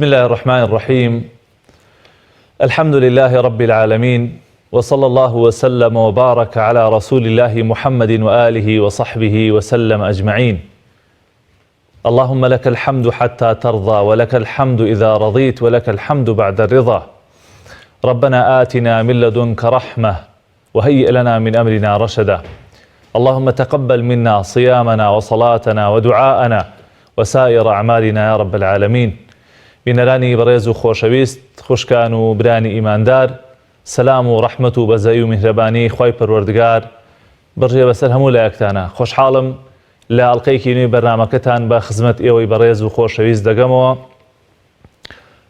بسم الله الرحمن الرحيم. الحمد لله رب العالمين، وصلى الله وسلم وبارك على رسول الله محمد وآله وصحبه وسلم أجمعين. اللهم لك الحمد حتى ترضى، ولك الحمد إذا رضيت، ولك الحمد بعد الرضا. ربنا آتنا من لدنك رحمة وهيئ لنا من أمرنا رشدا. اللهم تقبل منا صيامنا وصلاتنا ودعاءنا وسائر أعمالنا يا رب العالمين. بینەرانی بەڕێز و خۆشەویست، خوشکان و برانی ئیماندار، سەلام و ڕەحمەت و بەزەی و میهرەبانی خوای پەروەردگار بڕژێ بەسەر هەموو لایەکتانە. خۆشحاڵم لە ئەڵقەیەکی نوێی بەرنامەکەتان بە خزمەت ئێوەی بەڕێز و خۆشەویست دەگەمەوە.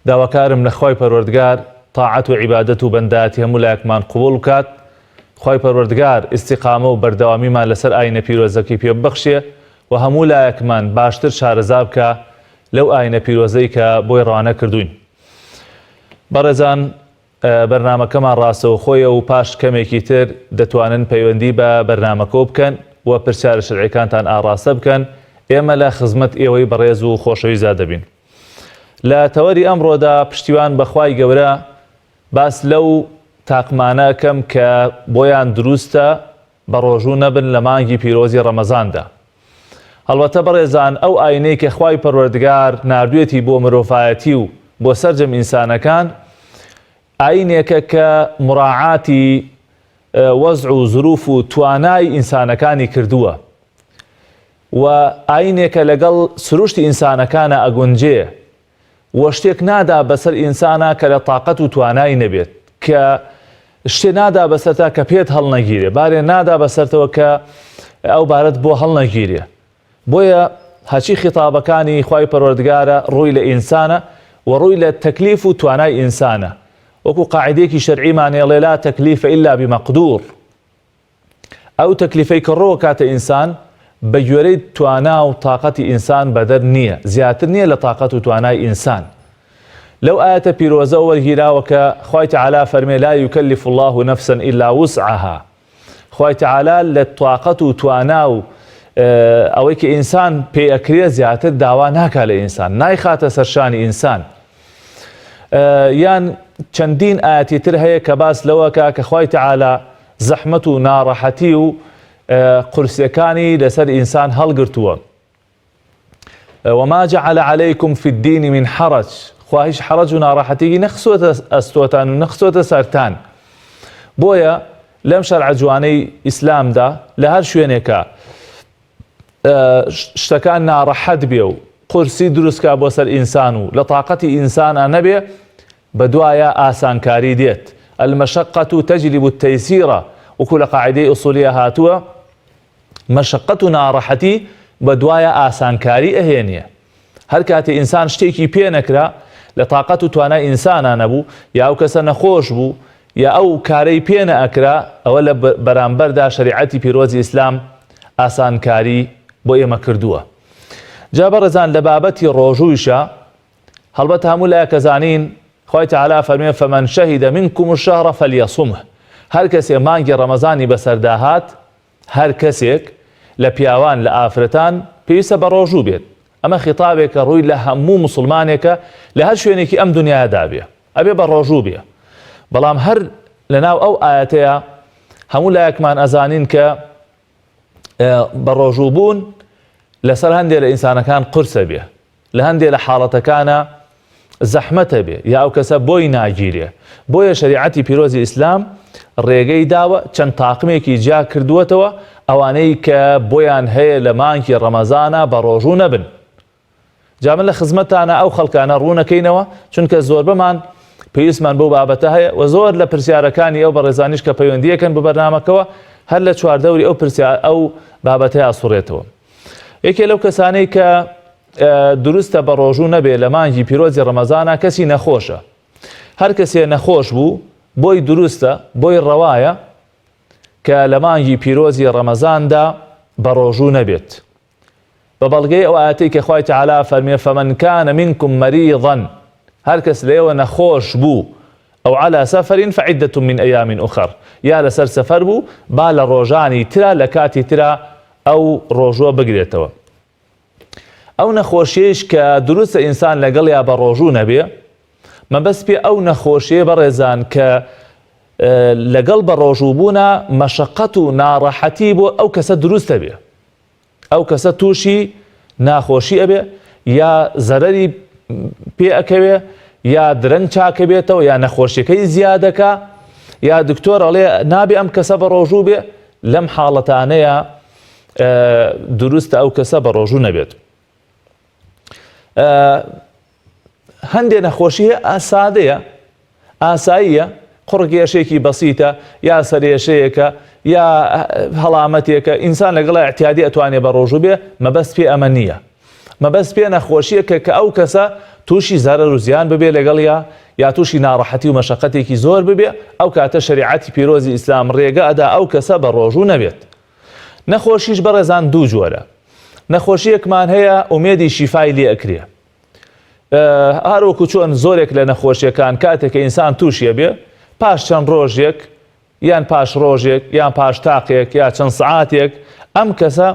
داواکارم لە خوای پەروەردگار تاعەت و عیبادەت و بەندەتی هەموو لایەکمان قبوڵ بکات. خوای پەروەردگار ئیستیقامە و بەردەوامیمان لەسەر ئاینە پیرۆزەکەی پێ ببەخشێ و هەموو لایەکمان باشتر شارەزا بکە لەو ئاینە پیرۆزەی کە بۆی ڕوانە کردوین. بەڕێزان، بەرنامەکەمان ڕاستەوە خۆیە و پاش کەمێکی تر دەتوانن پەیوەندی بە بەرنامەکە بکەن و پرسیارە شەرعیەکانتان ئاڕاستە بکەن. ئێمە لە خزمەت ئێوەی بەڕێز و خۆشەویست دەبین. لە تەوەری ئەمڕۆدا پشتیوان بەخوای گەورە باس لەو تاقمانە کەم کە بۆیان دروستە بە ڕۆژوو نەبن لە مانگی پیرۆزی ڕەمەزاندا. هەڵبەتە بەڕێزان، ئەو ئاینەی کە خوای پەروەردگار ناردوێتی بۆ مرۆڤایەتی و بۆ سەرجەم ئینسانەکان، ئاینێکە کە مراعاتی وەزع و ظروف و توانای ئینسانەکانی کردووە و ئاینێکە لەگەڵ سروشتی ئینسانەکانە ئەگونجێ و شتێک نادا بەسەر ئینسانە کە لە تااقەت و توانای نەبێت، کە شتێ نادا بەسەرتا کە پێت هەڵنەگیرێ، بارێ نادا بەسەرتەوە کە ئەو بارەت بۆ هەڵنەگیرێ. بۆیە هەچی خیتابەکانی خوای پەروەردگارە ڕووی لە ئینسانە و ڕووی لە تەکلیف و توانای ئینسانە. وەکو قاعیدەیەکی شەرعیمان هێڵێ لا تەکلیفە ئیلا بمەقدور. ئەو تەکلیفەی کە ڕۆوە کاتە ئینسان بە گوێرەی توانا و تااقەتی ئینسان بەدەر نییە، زیاتر نییە لە تااقەت و توانای ئینسان. لەو ئاەتە پیرۆزە وەرگیراوە کە خوای تەعالا فەرمێ لا یوکەلیف الله نەفسا ئیلا وسعها. خوای تەعالا لە تااقەت و توانا و ئەوەی کە ئینسان پێ ئەکرێ زیاتر داوا ناکا لە ئینسان، نایخاتە سەرشانی ئینسان. یان چەندین ئاەتی تر هەیە کە باس لەوەکە کە خوای تەعالا زەحمەت و ناڕەحەتی و قورسیەکانی لەسەر ئینسان هەڵگرتووە. وما جعل عليكم في الدين من حرج. خوا هیچ حەرەج و ناڕەحەتێکی نەخسووەتە ئەستۆتان و نەخسووەتە سەرتان. بۆیە لەم شەرعە جوانەی ئیسلامدا لە هەر شوێنێکە شتەکان ناڕەحەت بێ و قورسی دروستکە بۆ سەر ئینسان و لە تااقەتی ئینسانە نەبێ، بە دوایە ئاسانکاری دێت. المەشەقەت تەجلب التەیسیرە، وەکو لە قاعیدەی ئوسولیە هاتووە، مەشەقەت و ناڕەحەتی بە دوایە ئاسانکاری ئەهێنێ. هەر کاتێ ئینسان شتێکی پێ نەکرا لە تااقەت و توانای ئینسانە نەبوو، یا ئەو کەسە نەخۆش بوو، یا ئەو کارەی پێ نەئەکرا، ئەوە لە بەرامبەردا شەریعەتی پیرۆزی ئیسلام ئاسانکاری بۆ ئێمە کردووە. جا بەڕێزان، لە بابەتی ڕۆژوویشە هەڵبەت هەموو لایەکە زانین خوای تەعالا فەرمێ فەمەن شەهیدە منکم الشەهرە فەلیەصومه. هەر کەسێ مانگی ڕەمەزانی بەسەرداهات، هەر کەسێک لە پیاوان لە ئافرەتان پێویستە بە ڕۆژوو بێت. ئەمە خیتابێکە ڕووی لە هەموو موسڵمانێکە لە هەر شوێنێکی ئەم دنیادا بێ، ئەبێ بە ڕۆژوو بێ. بەڵام هەر لەناو ئەو ئاەتەیە هەموو لایەکمان ئەزانین کە بە ڕۆژوو بوون لەسەر هەندێک لە ئینسانەکان قورسە بێ، لە هەندێک لە حاڵەتەکانە زەحمەتە بێ، یا ئەو کەسە بۆی ناگیرێ. بۆیە شەریعەتی پیرۆزی ئیسلام ڕێگەی داوە، چەند تاقمێکی جا کردووەتەوە ئەوانەی کە بۆیان هەیە لە مانگی ڕەمەزانە بە ڕۆژوو نەبن. جا من لە خزمەتانە ئەو خەڵکانە ڕوونەکەینەوە، چونکە زۆر بەمان پێویستمان بەو بابەتە هەیە و زۆر لە پرسیارەکانی ئەو بەڕێزانیش کە پەیوەندیەکەن بە بەرنامەکەوە هەر لە چواردەوری ئەو بابەتەیە ئاسوڕێتەوە. یەکێ لەو کەسانەی کە دروستە بە ڕۆژوو نەبێ لە مانگی پیرۆزی ڕەمەزانە کەسی نەخۆشە. هەر کەسێ نەخۆش بوو بۆی دروستە، بۆی ڕەوایە کە لە مانگی پیرۆزی ڕەمەزاندا بە ڕۆژوو نەبێت. بە بەڵگەی ئەو ئاەتەی کە خوای تەعالا فەرمێ فەمەن کانە منکم مەریضەن. هەر کەس لێوە نەخۆش بوو ئەو عەلا سەفەرین فەعیدەة من ئەیامین ئوخەر، یا لەسەر سەفەر بوو با لە ڕۆژانی ترا لە کاتی ترا ئەو ڕۆژوە بگرێتەوە. ئەو نەخۆشیش کە دروستە ئینسان لەگەڵ یا بە ڕۆژوو نەبێ مەبەست پێ ئەو نەخۆشیە بەڕێزان کە لەگەڵ بە ڕۆژوو بوونە مەشەقەت و ناڕەحەتی بۆ ئەو کەسە دروستە بێ ئەو کەسە تووشی ناخۆشی ئەبێ یا زەرەری پێ ئەکەوێ یا درەنگ چاکە بێتەوە یا نەخۆشیەکەی زیادەکە یا دکتۆر ئەڵێ نابێ ئەم کەسە بە ڕۆژوو بێ لەم حاڵەتانەیە دروستە ئەو کەسە بە ڕۆژوو نەبێت. هەندێ نەخۆشی ئاسادەیە ئاساییە قڕگێشێکی بەسیتە یا سەرێشەیەکە یا هەڵامەتێکە ئینسان لەگەڵ احتیادی ئەتوانێ بە ڕۆژوو بێ مەبەست پێ ئەمە نییە مەبەست پێ نەخۆشیەکە کە ئەو کەسە تووشی زەرەر و زیان ببێ لەگەڵ یا تووشی ناڕەحەتی و مەشەقەتێکی زۆر ببێ ئەو کاتە شەریعەتی پیرۆزی ئیسلام ڕێگە ئەدا ئەو کەسە بە ڕۆژوو نەبێت. نەخۆشیش بەڕێزان دوو جۆرە نەخۆشیەکمان هەیە ئومێدی شیفای لێ ئەکرێ هەروەکو چۆن زۆرێک لە نەخۆشیەکان کاتێک کە ئینسان تووشیە بێ پاش چەند ڕۆژێک یان پاش ڕۆژێک یان پاش تاقێک یا چەند سعاتێک ئەم کەسە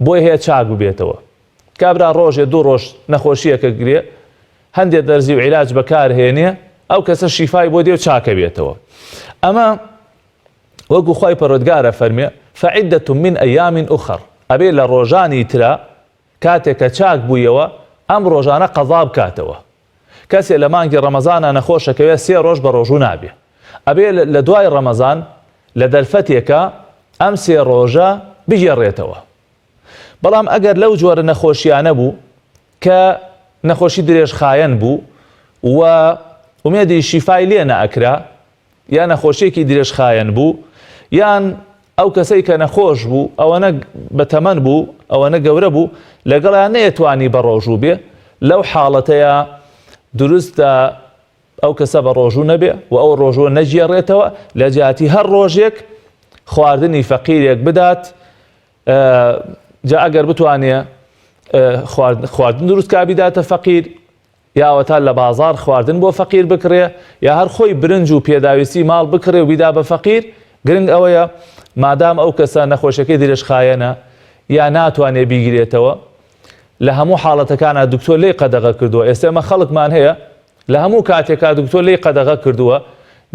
بۆی هەیە چاک ببێتەوە کابرا ڕۆژێ دوو ڕۆژ نەخۆشیەکە گرێ هەندێک دەرزی و عیلاج بەکارهێنێ ئەو کەسە شیفای بۆ دێ و چاکە بێتەوە. ئەمە وەکو خۆی پەروەردگارە فەرمێ فعدة من أيام أخر ئەبێ لە ڕۆژانی ترە کاتێک کە چاک بوویەوە ئەم ڕۆژانە قەضا بکاتەوە. کەسێ لە مانگی ڕەمەزانە نەخۆشەکەوێ 3 ڕۆژ بە ڕۆژوو نابێ ئەبێ لە دوای ڕەمەزان لە دەرفەتێکە ئەم 3 ڕۆژە بگێڕێتەوە. بەڵام ئەگەر لەو جۆرە نەخۆشیانە بوو کە نەخۆشی درێژخایەن بوو و ئومێدی شیفای لێ نەئەکرا یا نەخۆشیێکی درێژخایەن بوو یان ئەو کەسەی کە نەخۆش بوو ئەوەنە بەتەمەن بوو ئەوەنە گەورە بوو لەگەڵیان نەیەتوانی بە ڕۆژوو بێ لەو حاڵەتەیە دروستە ئەو کەسە بە ڕۆژوو نەبێ و ئەو ڕۆژوە نەگێڕێتەوە لە جیاتی هەر ڕۆژێک خواردنی فەقیرێک بدات جا ئەگەر بتوانێ خواردن دروست کا بیداتە فەقیر یاوەتا لە بازار خواردن بۆ فەقیر بکڕێ یا هەر خۆی برنج و پێداویستی ماڵ بکڕێ و بیدا بە فەقیر گرنگ ئەوەیە مادام ئەو کەسە نەخۆشەکەی درێژخایەنە یا ناتوانێ بیگرێتەوە لە هەموو حاڵەتەکانە دکتۆر لێی قەدەغە کردووە. ئێستا ئەمە خەڵکمان هەیە لە هەموو کاتێکا دکتۆر لێی قەدەغە کردووە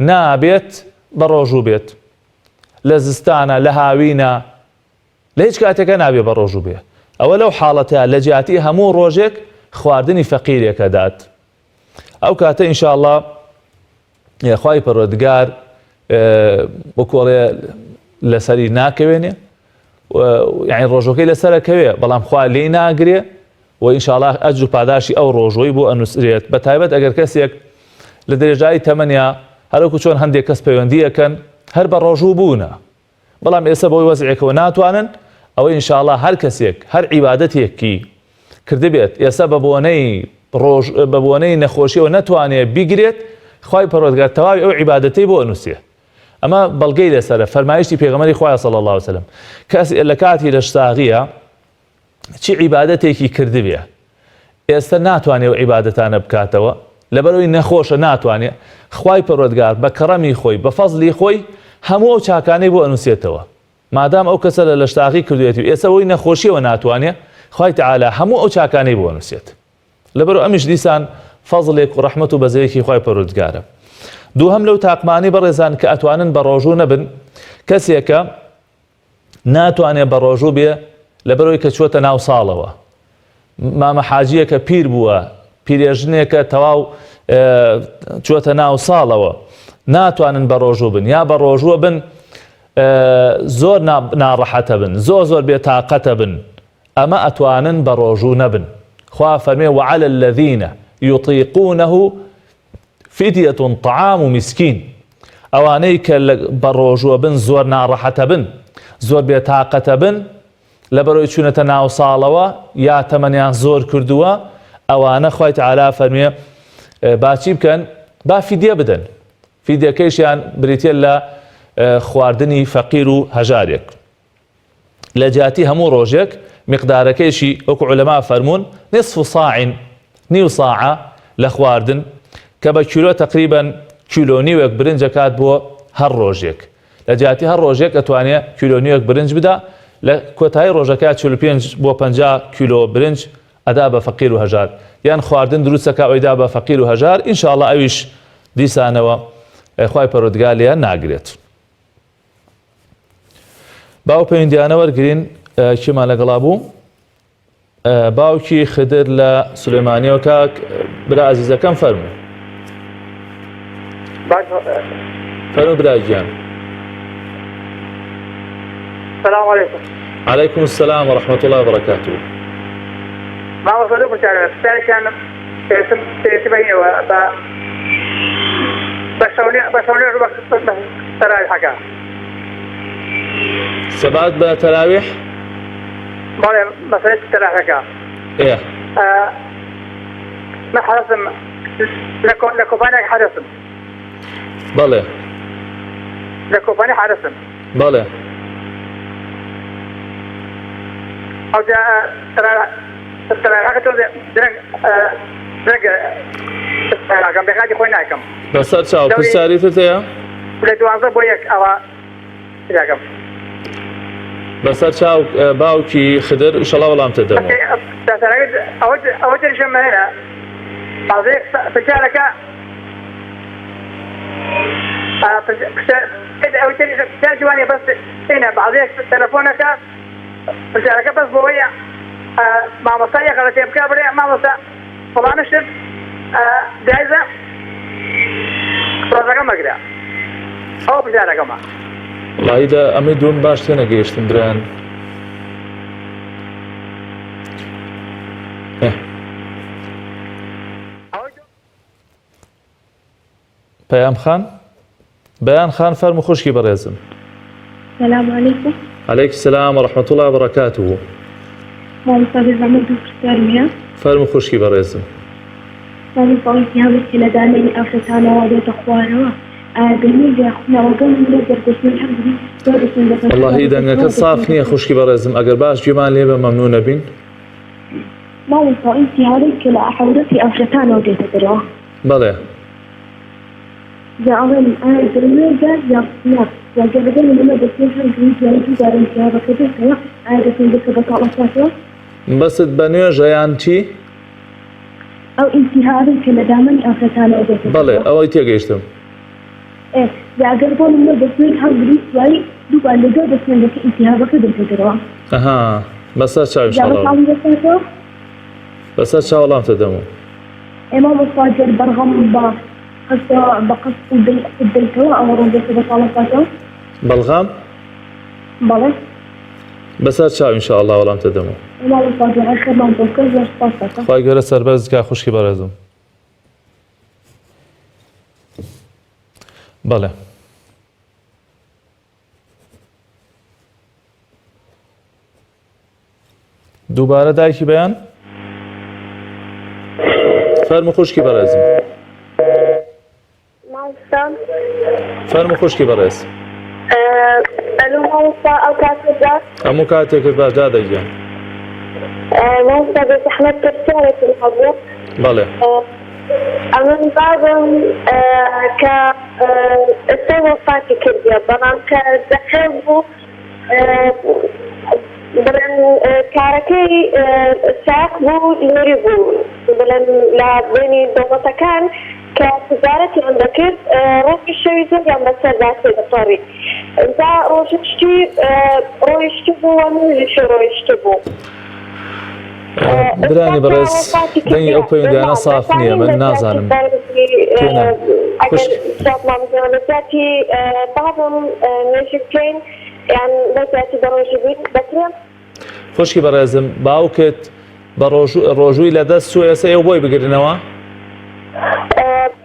نابێت بە ڕۆژوو بێت لە زستانە لە هاوینە لە هیچ کاتێکە نابێت بە ڕۆژوو بێ ئەوە لەو حاڵەتەیە لە جیاتی هەموو ڕۆژێک خواردنی فەقیرێکە دات ئەو کاتە ئینشاءالله خوای پەروەردگار بۆکۆڵێ لەسەری ناکەوێنێ یعنی ڕۆژەکەی لەسەرەکەوێ بەڵام خوا لێی ناگرێ و ئینشاءالله ئەجر و پاداشی ئەو ڕۆژۆی بۆ ئەنووسرێت بە تایبەت ئەگەر کەسێک لە درێژایی تەمەنیا هەروەکو چۆن هەندێک کەس پەیوەندیەکەن هەر بە ڕۆژوو بوونە بەڵام ئێستا بۆی وەزعێکەوە ناتوانن ئەوە ئینشاءالله هەر کەسێک هەر عیبادەتێکی کردبێت ئێستا بە بۆنەی نەخۆشیەوە نەتوانێت بیگرێت خوای پەروەردگار تەواوی ئەو عیبادەتەی بۆ ئەنووسێ. ئەمە بەڵگەی لەسەرە فەرمایشتی پێغەمبەری خوایە صلی الله علیه وسلم کەس لە کاتی لەشتاغیە چی عیبادەتێکی کردبێ ئێستا ناتوانێت ئەو عیبادەتانە بکاتەوە لەبەرەوەی نەخۆشە ناتوانێت خوای پەروەردگار بە کەڕەمی خۆی بە فەزلی خۆی هەموو ئەو چاکانەی بۆ ئەنووسێتەوە مادام ئەو کەسە لە لەشتاغی کردوێتی ئێستا ئەوەی نەخۆشیەوە ناتوانێت خوای تەعالی هەموو ئەو چاکانەی بۆ ئەنووسێت لەبەرەوە ئەمیش دیسان فەزلێک و ڕەحمەت و بەزەیەکی خوای پەروەردگارە. دووهەم لەو تاقمانی بەڕێزان کە ئەتوانن بە ڕۆژوو نەبن کەسێکە ناتوانێت بە ڕۆژوو بێ لەبەرەوەی کە چووەتە ناو ساڵەوە مامە حاجیەکە پیر بووە پیرێژنێکە تەواو چووەتە ناو ساڵەوە ناتوانن بە ڕۆژوو بن یا بە ڕۆژووە بن زۆر ناڕەحەتە بن زۆر بێتاقەتە بن ئەمە ئەتوانن بە ڕۆژوو نەبن. خوا فەرمێ وعلى الذين يطيقونه فدية طعام مسكين ئەوانەی کە بە ڕۆژووە بن زۆر ناڕەحەتە بن زۆر بێتاقەتە بن لەبەرەوەی چوونەتە ناو ساڵەوە یا تەمەنیان زۆر کردووە ئەوانە خوای تەعالی فەرمێ باچی بکەن با فیدیە بدەن فیدیەکەیشیان بریتێ لە خواردنی فەقیر و هەژارێک لە جاتی هەموو ڕۆژێک مقدارەکەیشی وەکو عولەما فەرمون نصف صاع نیو ساعە لە خواردن کە بە کیلۆ تقریبا کیلۆ نیوێک برنج ئەکات بۆ هەر ڕۆژێک لە جاتی هەر ڕۆژێک ئەتوانێت کیلۆ نیوێک برنج بدا لە کۆتایی ڕۆژەکە 45 بۆ 50 کیلۆ برنج ئەدا بە فەقیر و هەژار یان خواردن دروستەکە ئەوەیدا بە فەقیر و هەژار ئینشاءڵڵا ئەویش دیسانەوە خوای پەروەردگار لێیان ناگرێت. باو پەیوەندیانە وەرگرین کێمان لەگەڵا بوو باوکی خدر لە سولەیمانیەوە کاک برا عەزیزەکەم فەرموو. فەرموو برای گیان. السلام عليكم. عليكم السلام ورحمة الله وبركاته. ما وصلوا مشاعر الثاني كان تبين بسوني ربع ترى الحكا سبعات بتراويح ما مثلا ترى الحكا ايه ما حرسم لكوباني حرسم بله لكوباني حرسم بله أو جاء ترى الحكا درق كم بخاطر خوينا كم بس أرجع بساري تتيا ولا دوازة بويك أو إذا كم بس أرجع باوكي خدر إن شاء الله ولا متدمو ترى أود الجمع هنا بعضيك فجالك أود ترجماني بس هنا بعضيك تلفونك فجالك بس بويا مع مصايا خلاص يبقى بريء مع مصا فلان شد جايزة رزقة مقدار أو بجارة كمان والله إذا أمي دوم باش تنا جيشتم بران بيان خان فرمو خوشكي بريزم. السلام عليكم. عليك السلام ورحمة الله وبركاته. فرمو خوشكي بريزم. والله إذا أنك صافني خوشكي بريزم أقر باش جمال ليبا ممنونة بين ما وصل انت هذيك لا حورتي او شتان وديت ترى بله يا أول أنا درميجا يا جبدان من بسيطة جريت يعني تجاري هذا كده كلا أنا بسيط بطاقة صافية بس تبنيجا يعني شي أو انت هذيك لا دائما او شتان وديت بله أول تيجيشتم إيه يا جبدان من بسيط هذا يعني دوب اللي جا بس من انت هذا كده ترى أها بس أشوف إن شاء الله بس أشوف والله تدمو إمام الصاجر برغم قصة بقص الدلتوة أو رمضة بطالة فاتو بلغام؟ بله بس أشوف إن شاء الله والله تدمو إمام الصاجر آخر ما نتوكل زي شطاسة خواهي قرأ سرباز كا خوشكي برازم بله دوباره دایکی بیان فرمو خوشکی برازم مالستان فرمو خوشکی براز الو مالستا او كاتب جات امو كاتب باش دادا جان مالستا بس احمد ترسالة الحضور بله انا بعضهم ك استوى فاتي كرديا بنام كزحبو بلن كاركي ساق بو يوري بو بلن لا بيني دومتا كان كتجارتي عندك روح الشويزة جنب السرداسي بالطريق انت رويشتي بو ونوجي شو رويشتي بو براني برس دني اوبين دي انا صافنية من نازانم كينا اگر شاب مامزانتاتي بعضهم نشكين يعني بساتي بروجي بين بكرة خوشکی برازم باوکت بروجوی لدست سوی سه او بوی بگیرنوا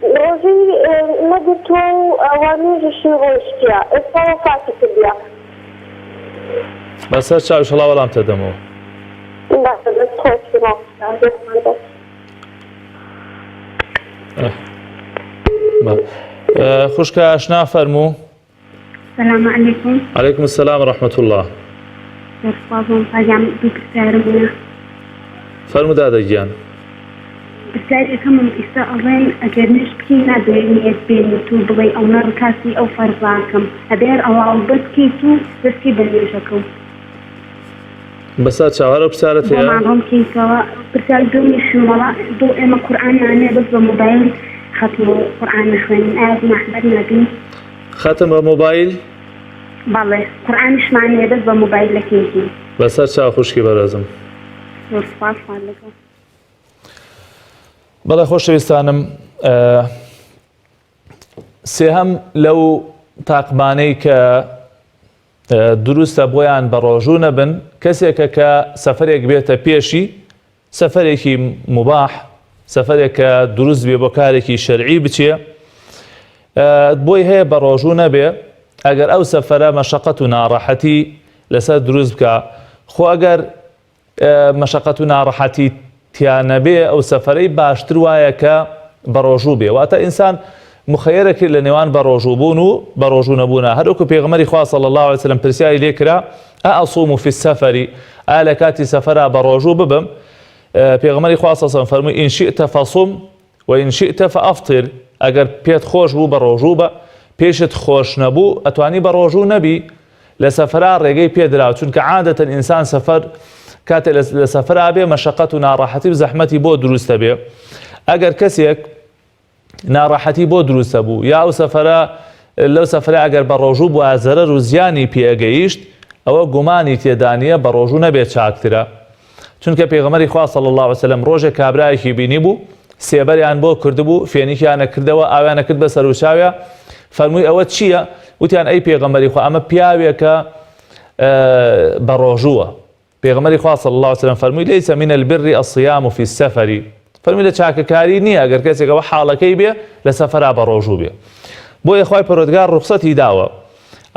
روجي ما قلت وانيجي شو روشتيا استوى فاتي كبيا بس هرچا ان شاء الله ولا تدمو لا بس خوشي ما خوشك اشنا فرمو السلام عليكم. عليكم السلام ورحمة الله. فرمو دادا جان. بسیاری کەمم ئێستا ئەڵێن ئەگەر نشتی نادوێت بێنیت و بڵێ ئەو نەڕکاسی ئەو فەرزاکەم هەبێر ئەوڵ بەسکیت و دەستی بەنێژەکەم بەسەر چاوەڕە پرسیارەت هەیە؟ بۆمان ڕۆمکەیتەوە پرسیار دومیشمەوە بۆ ئێمە قورئانمانەیە بەس بە مۆبایل ختم و قورئان نەخوێنین ئایا گوناحبەر نەبین؟ ختم بە مۆبایل؟ بەڵێ قورئانیشمانەیە بەس بە مۆبایلەکەیەکی. بەسەر چاو خوشکی بەڕێزم. سوپاسمان لەگەڵ. بەڵێ خۆشەویستانم، سێهەم لەو تاقمانەی کە دروستە بۆیان بە ڕۆژوو نەبن کەسێکە کە سەفەرێک بێتە پێشی، سەفەرێکی مباح، سەفەرێک کە دروست بێ بۆ کارێکی شەرعی بچێ، بۆی هەیە بە ڕۆژوو نەبێ ئەگەر ئەو سەفەرە مەشەقەت و ناڕەحەتی لەسەر دروست بکە. خۆ ئەگەر مەشەقەت و ناڕەحەتی تیانەبێ ئەو سەفەرەی باشتر وایە کە بە ڕۆژوو بێ. واتە ئینسان مخەیرە کرد لە نێوان بە ڕۆژوو بوون و بە ڕۆژوو نەبوونە. هەروەکو پێغەمبەری خوا صلی الله علیه وسلم پرسیاری لێ کرا ئەصوم فی السەفەر، ئایا لە کاتی سەفەرا بە ڕۆژوو ببم؟ پێغەمبەری خوا صلی الله علیه وسلم فەرمووی ئین شئت فەصوم وئین شئت فەئەفطر، ئەگەر پێت خۆش بوو بە ڕۆژوو بە، پێشت خۆش نەبوو ئەتوانی بە ڕۆژوو نەبی. لە سەفەرا ڕێگەی پێدراوە، چونکە عادەتەن ئینسان سەفەر کاتێک لە سەفەرا بێ مەشەقەت و ناڕەحەتی و زەحمەتی بۆ دروستە بێ. ئەگەر کەسێک ناڕەحەتی بۆ دروستە بوو یا ئەو سەفەرە لەو سەفرە ئەگەر بە ڕۆژوو بووە زەرەر و زیانی پێگەیشت، ئەوە گومانی تێدانیە بە ڕۆژوو نەبێت چاکترە. چونکە پێغەمبەری خوا صلی الله علیه وسلم ڕۆژێک کابرایەکی بینی بوو، سێبەریان بۆ کردبوو، فێنیکیانە کردەوە، ئاویانە کرد بە سەر و چاویە، فەرمووی ئەوە چییە؟ وتیان ئەی پێغەمبەری خوا ئەمە پیاوێکە بە ڕۆژووە. پێغەمبەری خوا صلی الله علیه وسلم فەرمووی لەیسە من البر الصیام فی السەفەر، فەرمووی لە چاکەکاری نییە ئەگەر کەسێکەوە حاڵەکەی بێ لە سەفەرا بە ڕۆژوو بێ. بۆیە خوای پەروەردگار ڕوخسەتی داوە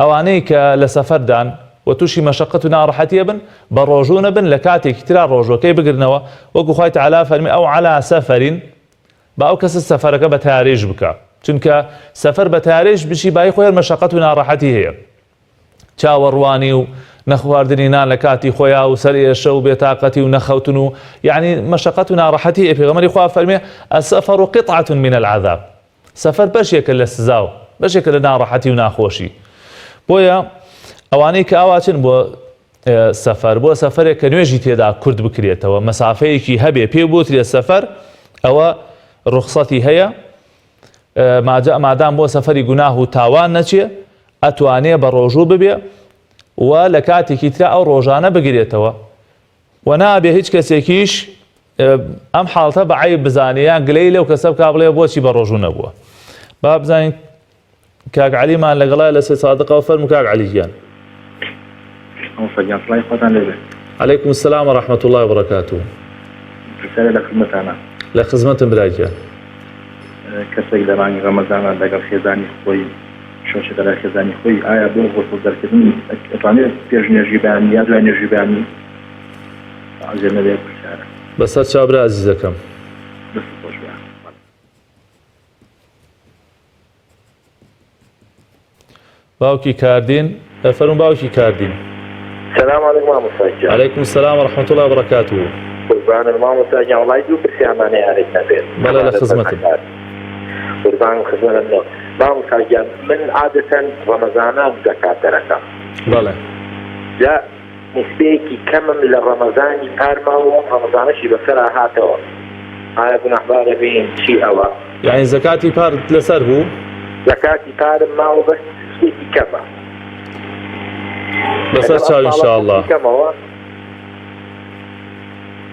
ئەوانەی کە لە سەفەردان و تووشی مەشەقەت و ناڕەحەتیە بن بە ڕۆژوو نەبن، لە کاتێکی ترا ڕۆژوەکەی بگرنەوە، وەکو خوای تەعالا فەرمی ئەو عەلا سەفەرین، با ئەو کەسە سەفەرەکە بە تاریش بکە، چونکە سەفەر بە تاریش بشی بای خۆیان مەشەقەت و ناڕەحەتی هەیە، چاوەڕوانی و نەخواردنی نان لە کاتی خۆیان و سەر ئێشە و بێتاقەتی و نەخەوتن و یعنی مەشەقەت و ناڕەحەتی. پێغەمبەری خوا فەرمێ السەفەر قطعة من العذاب، سەفەر بەشێکە لە سزا و بەشێکە لە ناڕەحەتی و ناخۆشی. بۆیە ئەوانەی کە ئاواچن بۆ سەفەر، بۆ سەفەرێک کە نوێژی تێدا کورد بکرێتەوە، مەسافەیەکی هەبێ پێ بوترێت سەفەر، ئەوە ڕوخسەتی هەیە، مادام بۆ سەفەری گوناه و تاوان نەچێ، ئەتوانێ بە ڕۆژوو ببێ و لە کاتێکی ترا ئەو ڕۆژانە بگرێتەوە و نابێ هیچ کەسێکیش ئەم حاڵتە بە عەیب بزانێ یان گلەی لەو کەسە بکا بڵێ بۆچی بە ڕۆژوو نەبووە. با بزانین کاک عەلیمان لەگەڵای لە سێ سادقەوە فەرموو کاک عەلی گیان. عەلەیکم السەلام وەڕەحمەتوڵڵی وبەڕەکاتوه. لە خزمەتانە. لە خزمەتم برای گیان. کەسێک لە مانگی ڕەمەزانە لەگەڵ خێزانی خۆی شۆشە لە خێزانی خۆی ئایا بۆ غوسڵ دەرکردن ئەتوانێت پێش نوێژی بەیانی یا دوای نوێژی بەیانی ئازێر نەبێت پرسیارە. بەسەر چاو برا عەزیزەکەم. دەست خۆش بێ. باوکی کاردین، فەرموو باوکی کاردین. سلام علیکم مامۆستاجان. عەلەیکم السەلام وەڕەحمەتوڵڵی وبەڕەکاتوه. قوربانە مامۆستاجان، وڵای دوو پرسیارمانەیە هەرێک نەبێت. بەڵێ لە خزمەتم. قوربان خزمەتم. مامۆستاجان، من عادەتەن ڕەمەزانان زەکات دەرەکەم. بەڵێ. جا نسبەیەکی کەمم لە ڕەمەزانی پارماوە، ڕەمەزانەشی بەسەرا هاتەوە. ئایا گوناحبارە بین چی ئەوە؟ یعنی زەکاتی پار لەسەر بوو؟ زەکاتی پارم ماوە بەس نسبەیەکی کەمە. بەسەر چاو ئینشاءالله.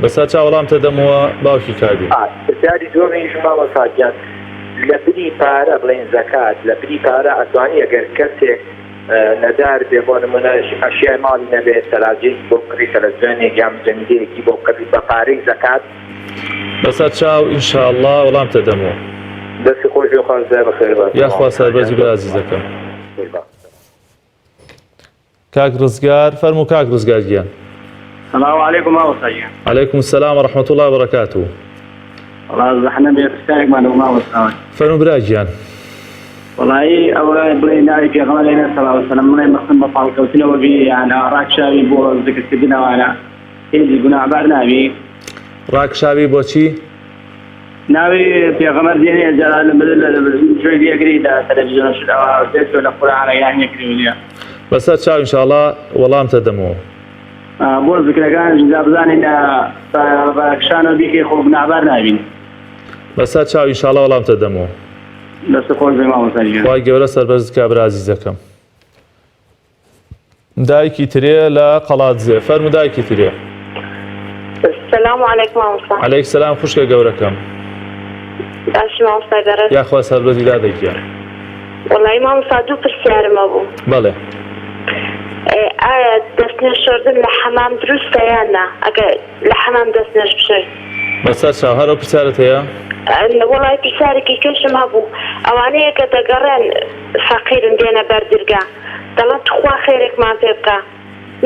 بەسەر چاو وەڵامتە دەمەوە باوکی کاردین. پرسیاری دووەمیش مامۆستاجان، لە بری پارە بڵێن زەکات، لە بری پارە ئەتوانی ئەگەر کەسێک نەدار بێ بۆ نمونە ئەشیای ماڵی نەبێت سەلاجەیەکی بۆ بکڕی تەلەڤیزیۆنێک یان جەمیدەیەکی بۆ بکڕی بە پارەی زەکات. بەسەر چاو ئینشاءالله وەڵامتە دەمەوە. دەستی خۆش بێ، خوازدار بەخێر بێت. یاخوا سەربەرزی برا عەزیزەکەم. کاک ڕزگار فەرموو کاک ڕزگار گیان. السلام عليكم مامۆستاجان. عەلەیکم السەلام وەڕەحمەتوڵڵی وبەڕەکاتوه. وڵا زەحمە بێ پرسیارێکمان لەو مامۆستاوە. فەرموو برا گیان. وڵایی ئەوە بڵێ ناوی پێغەمبەر عەلەیهی سەڵات وسەلام بڵێ مەخسن بە پاڵکەوتنەوە بی یان ڕاکشاوی بۆ ذکرکردنەوانە هێزی گوناحبار نابی. ڕاکشاوی بۆچی؟ ناوی پێغەمبەر دێنێ جارا لە جۆی دیەگری لە تەلەڤیزیۆن شدەوە دێتۆ لە قورئانە یان یەکری ولیە. بەسەر چاو ئینشاءالله وەڵامتە دەمەوە. بۆ ذکرەکان بزانین بەکشانە بیکەی خۆ بنابار نبین بەسەر چاو ئینشاڵڵا وەڵامتە دەمەوە. دەست خۆش بێ مامۆستاجان. خوای گەورە سەربەرزت کا برا عەزیزەکەم. دایکی ترێ لە قەڵاتزێ. فەرموو دایکی ترێ. السلام عليكم مامۆستا. عەلەیک سەلام خوشکە گەورەکەم. باش مامۆستا گەڕێت. یاخوا سەربەرزی دادەگیە. وەڵی مامۆستا دوو پرسیارمە بوو. بەڵێ. ئایا دەستنێشردن لە حەمام دروستە یان نا؟ ئەگەر لە حەمام دەستنێش بشێت. بەسەر چاو هەرەو پرسیارت هەیە؟ وەڵی پرسیارێکی کەشم هەبوو. ئەوانەیە کە دەگەڕێن فەقیرن دێنە بەردرگا. دەڵێن خوا خێرێکمان پێ بکە.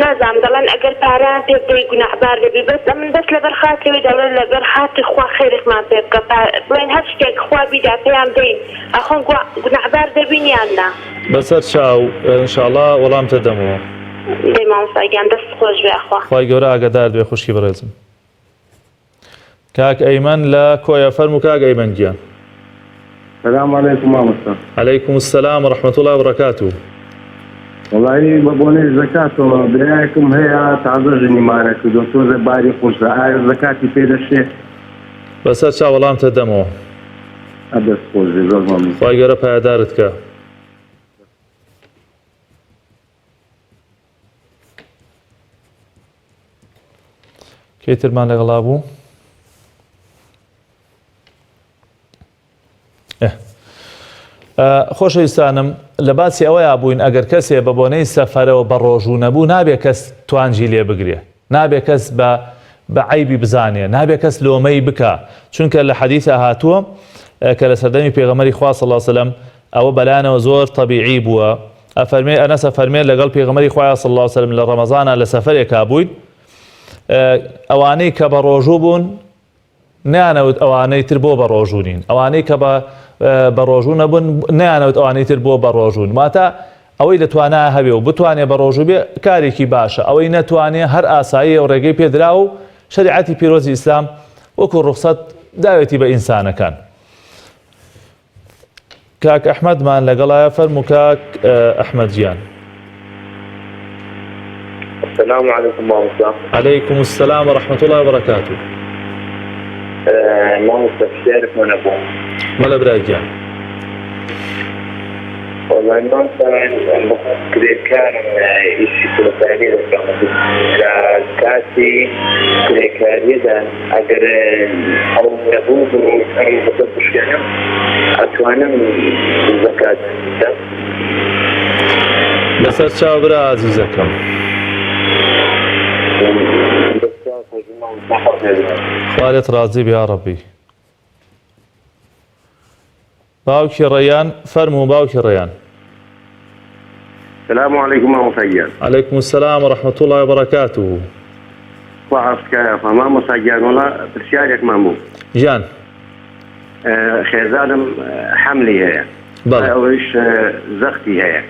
نازانم دەڵێن ئەگەر پارەیان پێ بدەی گوناحبار دەبی بەس ئەمن بەس لەبەر خاترەوەی دەڵێن لەبەر خاتی خوا خێرێکمان پێ بکە بڵێن هەر شتێک خوا بیدا پێیان بدەین ئەخۆن گوناحبار دەبین یان نا؟ بەسەر چاو ئینشاڵڵا وەڵامتە دەمەوە. دەی مامۆستاگیان دەست خۆش بێ ئەخوا. خوای گەورە ئاگادار بێ خوشکی بەڕێزم. کاک ئەیمەن لە کۆیە فەرموو کاک ئەیمەن گیان. السلام عليكم مامۆستا. عەلەیکم السەلام وەڕەحمەتوڵڵا وبەرەکاتوه. وڵی بە بۆنەی زەکاتەوە برایەکم هەیە تازە ژنیمانە کردو تۆزە باری خۆشە ئایا زەکاتی پێدەشێ؟ بەسەر چاو وەڵامتە دەمەوە. ئەدەست خۆش بێ زۆر مەمنون. خوای گەورە پایدارت کە. کێترمان لەگەڵا بوو؟ خۆشەویستانم لە باسی ئەوەیە بووین ئەگەر کەسێ بە بۆنەی سەفەرەوە بە ڕۆژوو نەبوو نابێ کەس توانجی لێ بگرێ، نابێ کەس بە عیبی بزانێ، نابێ کەس لۆمەی بکە، چونکە لە حەدیثە هاتووە کە لە سەردەمی پێغەمبەری خوا صلی الله علیه وسلم ئەوە بەلایەنەوە زۆر طەبیعی بووە. ئەفەرمێ ئەنەس ئەفەرمێ لەگەڵ پێغەمبەری خوا صلی الله علیه وسلم لە ڕەمەزانە لە سەفەرێکا بووین، ئەوانەی کە بە ڕۆژوو بوون نیانەوت ئەوانەی تر بۆ بە ڕۆژوو نین، ئەوانەی کە بە ڕۆژوو نەبوون نیانەوت ئەوانەی تر بۆ بە ڕۆژوون. واتە ئەوەی دەتوانە هەبێ و بتوانێ بە ڕۆژوو بێ کارێکی باشە، ئەوەی نەتوانێ هەر ئاسایی و ڕێگەی پێدرا و شەریعەتی پیرۆزی ئیسلام وەکو ڕوخسەت داوێتی بە ئینسانەکان. کاک ئەحمەدمان لەگەڵایە فەرموو کاک ئەحمەد گیان. السلام عليكم مامۆستا. عەلەیکم السەلام وەڕەحمەتوڵڵا وبەرەکاتوه. مامۆستا پرسیارێکمان هەبوو. مەڵە برای گیان. والله مامۆستا کرێکارم ئیشی کولەکاری دەکەم لە کاتی کرێکاریەدا ئەگەر هەوڵ نەبوو ئەی بەدە بشکێنم ئەتوانم زەکات بدەم. بەسەر چاو برا عەزیزەکەم. خوارێت ڕازی بێ یا ڕەبی. باوکی ڕەیان فەرموو باوکی ڕەیان. السلام عليكم مامۆستاگیان. عەلەیکم السەلام وەڕەحمەتوڵڵا وبەرەکاتوه. خوا عەفوکایە مامۆستاگیان وەڵا پرسیارێکمان بوو. ژیان. خێزانم حەملی هەیە. بەڵێ. ئەوەش زەختی هەیە.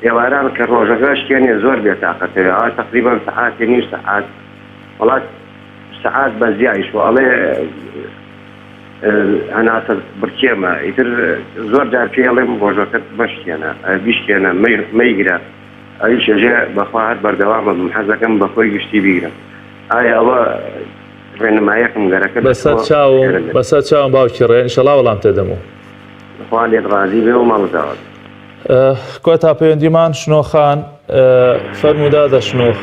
ئێواران کە ڕۆژەکە شتێنێ زۆر بێتاقەتەوە تقریبا سەعاتێ نیم سەعات وڵات سەعات بە زیایش وەڵێ هەناسە برچێمە ئیتر زۆر جار پێڵێم ڕۆژەکەت بەشتێنە بیشتێنە مەیگرە ئەویش ژێ بەخوا هەر بەردەوامە بم حەزەکەم بە خۆی گشتی بیگرم. ئایا ئەوە ڕێنمایەکم گەرەکە بەسەر چاوم باوکی ڕێیان ئینشەڵڵا وەڵامتە دەمەوە. خوا لێت ڕازی بێ و ماڵداوات. کۆتا پەیوەندیمان شنۆخان فەرموو دادە شنۆخ.